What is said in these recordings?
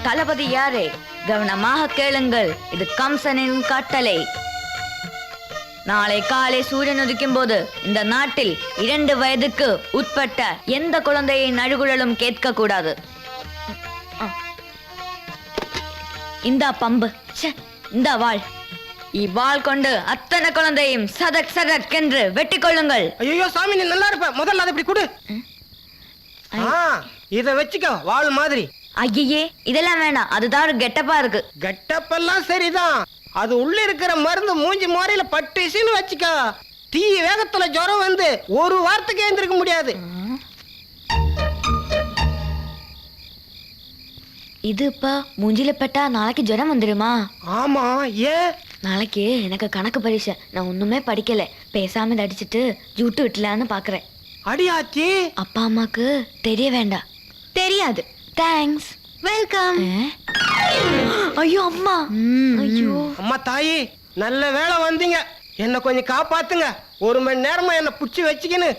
தளபதி யாரே? கவனமாக கேளுங்கள், இது கம்சனின் கட்டளை. நாளை காலை சூரியன் உதிக்கும் போது இந்த நாட்டில் 2 வயதுக்கு உட்பட்ட எந்த குழந்தையின் அழுகுழலும் கேட்க கூடாது. இந்த பம்பு, இந்த வாள், இவ்வாள் கொண்டு அத்தனை குழந்தையும் சதக் சதக் என்று வெட்டி கொள்ளுங்கள். ஐயோ சாமி, நீ நல்லா இருப்ப, முதல்ல அதை இப்படி கொடு. இத வச்சுக்க, வாள் மாதிரி. ஐயே, இதெல்லாம் வேணாம், அதுதான் ஒரு கெட்டப்பா இருக்கு. கெட்டப் எல்லாம் சரிதான், அது உள்ள இருக்கிற மருந்து மூஞ்சி முறையில பட்டுச்சுன்னு வச்சுக்க, தீ வேகத்துல ஜுரம் வந்து ஒரு வாரத்துக்கு எழுந்திருக்க முடியாது. இது இப்ப மூஞ்சில பட்டா நாளைக்கு ஜுரம் வந்துருமா? ஆமா, ஏன்? நாளைக்கு எனக்கு கணக்கு பரீட்சை, நான் ஒண்ணுமே படிக்கல, பேசாம அடிச்சுட்டு ஜூட்டு விட்டலான்னு பாக்குறேன். அடியாச்சி, அப்பா அம்மாக்கு தெரிய வேண்டாம். தெரியாது. Thanks, welcome. ஐயோ அம்மா, ஐயோ அம்மா தாயி, நல்ல வேளை வந்தீங்க, என்ன கொஞ்சம் காப்பாத்துங்க. 1 மணி நேரமா என்ன புடிச்சு வச்சுக்கின்னு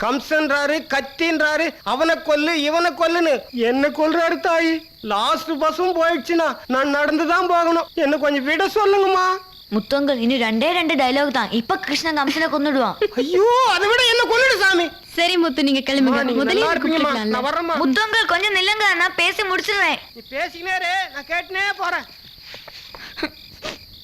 கம்சன்றாரு, கத்தின்றாரு, அவனை கொல்லு இவனை கொல்லுன்னு என்ன கொல்றாரு தாயி. லாஸ்ட் பஸ்ஸும் போயிடுச்சுன்னா நான் நடந்துதான் போகணும், என்ன கொஞ்சம் விட சொல்லுங்கம்மா. முத்தங்கள், இனி 2 டைலாக் தான், இப்ப கிருஷ்ணன் கம்சனை கொன்னுடுவான். ஐயோ, அதை விட என்ன கொல்லுடு சாமி. சரி முத்து, நீங்க கிளம்புங்க. முதல்ல முத்தங்கள் கொஞ்சம் நில்லுங்க, நான் பேசி முடிச்சிருவேன். நீ பேசினே நான் கேட்டுனே போறேன்.